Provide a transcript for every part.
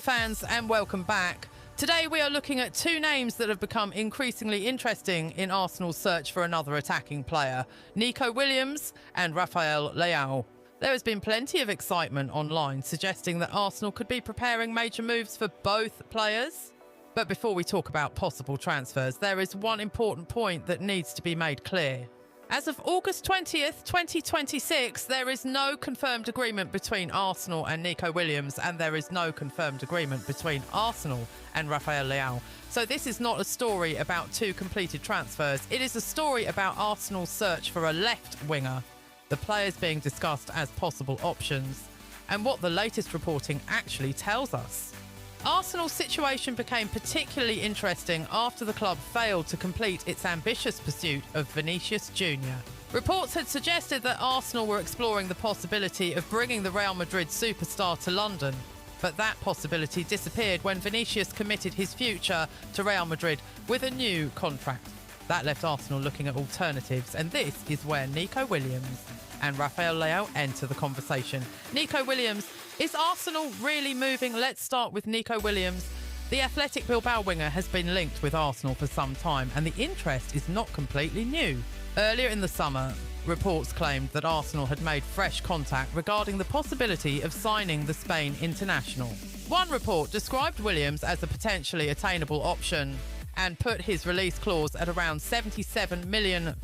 Arsenal fans, and welcome back. Today we are looking at two names that have become increasingly interesting in Arsenal's search for another attacking player, Nico Williams and Rafael Leao. There has been plenty of excitement online suggesting that Arsenal could be preparing major moves for both players. But before we talk about possible transfers, there is one important point that needs to be made clear. As of August 20th, 2026, there is no confirmed agreement between Arsenal and Nico Williams, and there is no confirmed agreement between Arsenal and Rafael Leao. So this is not a story about two completed transfers. It is a story about Arsenal's search for a left winger, the players being discussed as possible options, and what the latest reporting actually tells us. Arsenal's situation became particularly interesting after the club failed to complete its ambitious pursuit of Vinicius Jr. Reports had suggested that Arsenal were exploring the possibility of bringing the Real Madrid superstar to London, but that possibility disappeared when Vinicius committed his future to Real Madrid with a new contract. That left Arsenal looking at alternatives, and this is where Nico Williams and Rafael Leao enter the conversation. Nico Williams, is Arsenal really moving? Let's start with Nico Williams. The Athletic Bilbao winger has been linked with Arsenal for some time, and the interest is not completely new. Earlier in the summer, reports claimed that Arsenal had made fresh contact regarding the possibility of signing the Spain international. One report described Williams as a potentially attainable option and put his release clause at around £77 million.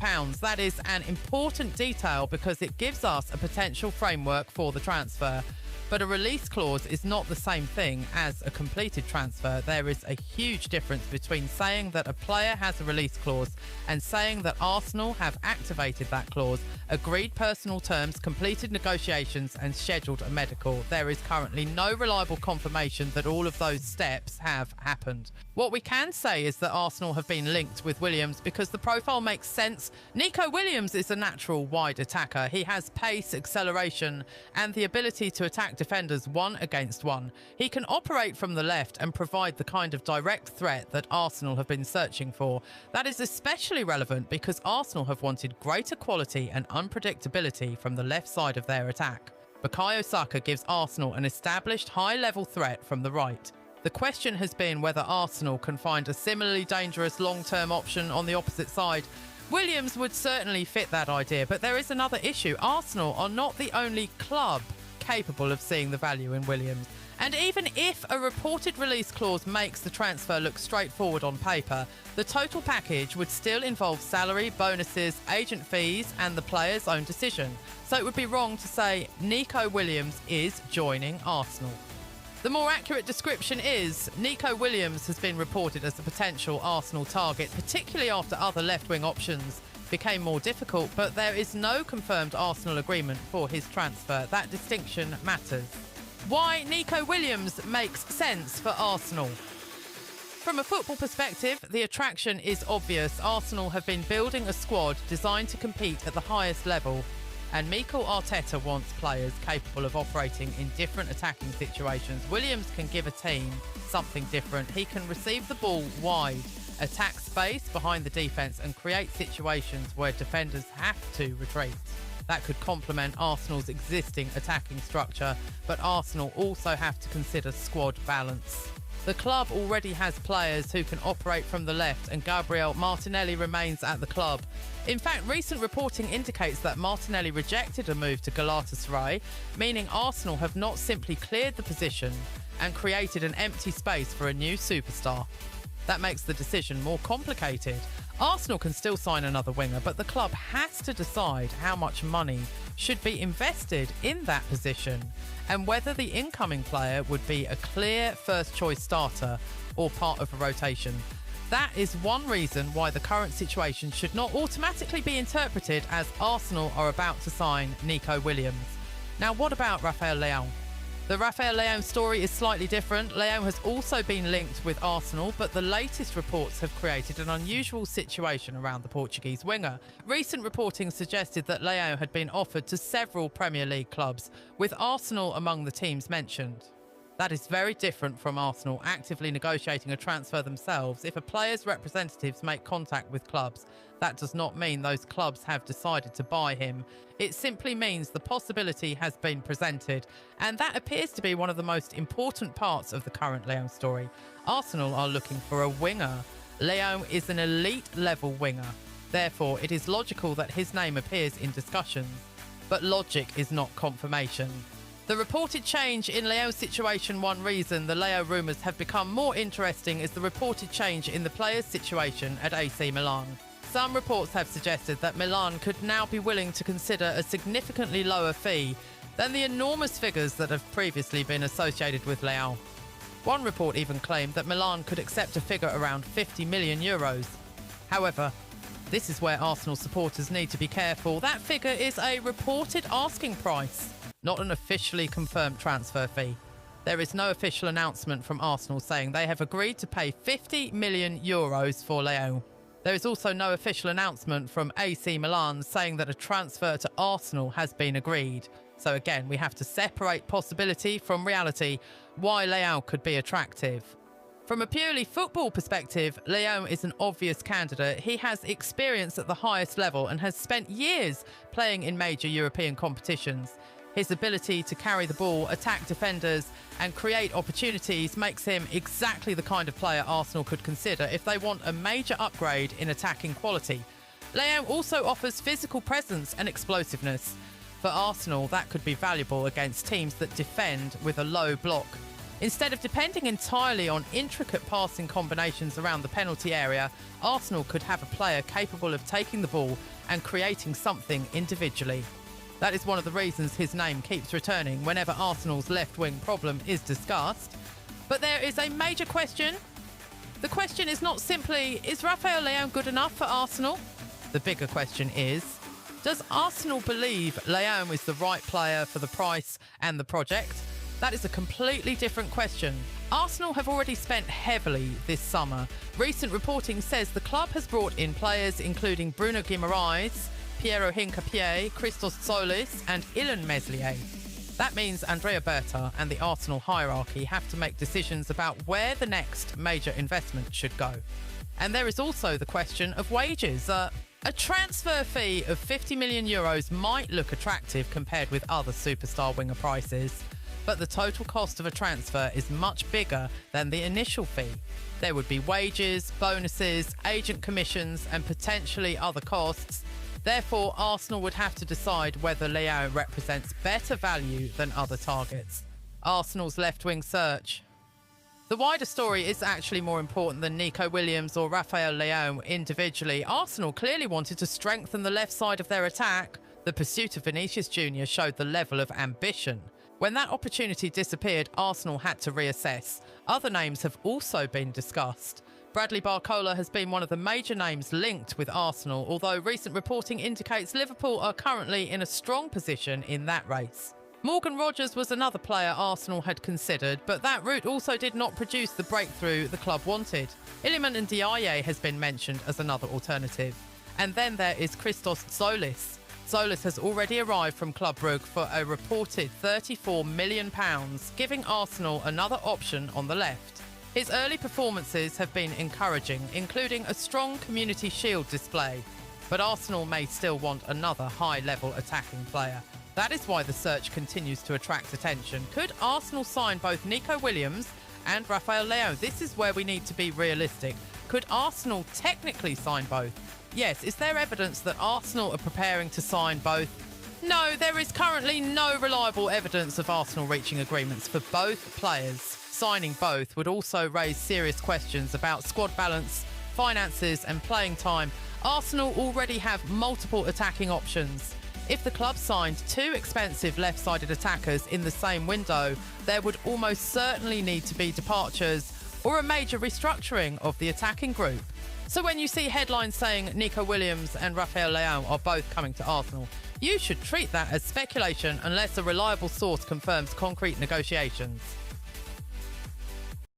That is an important detail because it gives us a potential framework for the transfer. But a release clause is not the same thing as a completed transfer. There is a huge difference between saying that a player has a release clause and saying that Arsenal have activated that clause, agreed personal terms, completed negotiations and scheduled a medical. There is currently no reliable confirmation that all of those steps have happened. What we can say is that Arsenal have been linked with Williams because the profile makes sense. Nico Williams is a natural wide attacker. He has pace, acceleration and the ability to attack defenders one against one. He can operate from the left and provide the kind of direct threat that Arsenal have been searching for. That is especially relevant because Arsenal have wanted greater quality and unpredictability from the left side of their attack. Bukayo Saka gives Arsenal an established high-level threat from the right. The question has been whether Arsenal can find a similarly dangerous long-term option on the opposite side. Williams would certainly fit that idea, but there is another issue. Arsenal are not the only club capable of seeing the value in Williams. And even if a reported release clause makes the transfer look straightforward on paper, the total package would still involve salary, bonuses, agent fees and the player's own decision. So it would be wrong to say Nico Williams is joining Arsenal. The more accurate description is Nico Williams has been reported as a potential Arsenal target, particularly after other left-wing options became more difficult, but there is no confirmed Arsenal agreement for his transfer. That distinction matters. Why Nico Williams makes sense for Arsenal. From a football perspective, the attraction is obvious. Arsenal have been building a squad designed to compete at the highest level, and Mikel Arteta wants players capable of operating in different attacking situations. Williams can give a team something different. He can receive the ball wide, attack space behind the defence and create situations where defenders have to retreat. That could complement Arsenal's existing attacking structure, but Arsenal also have to consider squad balance. The club already has players who can operate from the left, and Gabriel Martinelli remains at the club. In fact, recent reporting indicates that Martinelli rejected a move to Galatasaray, meaning Arsenal have not simply cleared the position and created an empty space for a new superstar. That makes the decision more complicated. Arsenal can still sign another winger, but the club has to decide how much money should be invested in that position and whether the incoming player would be a clear first-choice starter or part of a rotation. That is one reason why the current situation should not automatically be interpreted as Arsenal are about to sign Nico Williams. Now, what about Rafael Leao? The Rafael Leao story is slightly different. Leao has also been linked with Arsenal, but the latest reports have created an unusual situation around the Portuguese winger. Recent reporting suggested that Leao had been offered to several Premier League clubs, with Arsenal among the teams mentioned. That is very different from Arsenal actively negotiating a transfer themselves. If a player's representatives make contact with clubs, that does not mean those clubs have decided to buy him. It simply means the possibility has been presented, and that appears to be one of the most important parts of the current Leao story. Arsenal are looking for a winger. Leao is an elite-level winger. Therefore, it is logical that his name appears in discussions. But logic is not confirmation. The reported change in Leao's situation, one reason the Leao rumours have become more interesting is the reported change in the player's situation at AC Milan. Some reports have suggested that Milan could now be willing to consider a significantly lower fee than the enormous figures that have previously been associated with Leao. One report even claimed that Milan could accept a figure around 50 million euros. However, this is where Arsenal supporters need to be careful. That figure is a reported asking price, not an officially confirmed transfer fee. There is no official announcement from Arsenal saying they have agreed to pay 50 million euros for Leao. There is also no official announcement from AC Milan saying that a transfer to Arsenal has been agreed. So again, we have to separate possibility from reality, why Leao could be attractive. From a purely football perspective, Leao is an obvious candidate. He has experience at the highest level and has spent years playing in major European competitions. His ability to carry the ball, attack defenders and create opportunities makes him exactly the kind of player Arsenal could consider if they want a major upgrade in attacking quality. Leao also offers physical presence and explosiveness. For Arsenal, that could be valuable against teams that defend with a low block. Instead of depending entirely on intricate passing combinations around the penalty area, Arsenal could have a player capable of taking the ball and creating something individually. That is one of the reasons his name keeps returning whenever Arsenal's left-wing problem is discussed. But there is a major question. The question is not simply, is Rafael Leao good enough for Arsenal? The bigger question is, does Arsenal believe Leao is the right player for the price and the project? That is a completely different question. Arsenal have already spent heavily this summer. Recent reporting says the club has brought in players including Bruno Guimaraes, Piero Hincapié, Christos Solis and Ilan Meslier. That means Andrea Berta and the Arsenal hierarchy have to make decisions about where the next major investment should go. And there is also the question of wages. A transfer fee of 50 million euros might look attractive compared with other superstar winger prices, but the total cost of a transfer is much bigger than the initial fee. There would be wages, bonuses, agent commissions and potentially other costs. Therefore, Arsenal would have to decide whether Leao represents better value than other targets. Arsenal's left-wing search. The wider story is actually more important than Nico Williams or Rafael Leao individually. Arsenal clearly wanted to strengthen the left side of their attack. The pursuit of Vinicius Jr. showed the level of ambition. When that opportunity disappeared, Arsenal had to reassess. Other names have also been discussed. Bradley Barcola has been one of the major names linked with Arsenal, although recent reporting indicates Liverpool are currently in a strong position in that race. Morgan Rogers was another player Arsenal had considered, but that route also did not produce the breakthrough the club wanted. Iliman Ndiaye has been mentioned as another alternative. And then there is Christos Solis. Solis has already arrived from Club Brugge for a reported £34 million, giving Arsenal another option on the left. His early performances have been encouraging, including a strong Community Shield display. But Arsenal may still want another high-level attacking player. That is why the search continues to attract attention. Could Arsenal sign both Nico Williams and Rafael Leao? This is where we need to be realistic. Could Arsenal technically sign both? Yes, is there evidence that Arsenal are preparing to sign both? No, there is currently no reliable evidence of Arsenal reaching agreements for both players. Signing both would also raise serious questions about squad balance, finances and playing time. Arsenal already have multiple attacking options. If the club signed two expensive left-sided attackers in the same window, there would almost certainly need to be departures or a major restructuring of the attacking group. So when you see headlines saying Nico Williams and Rafael Leao are both coming to Arsenal, you should treat that as speculation unless a reliable source confirms concrete negotiations.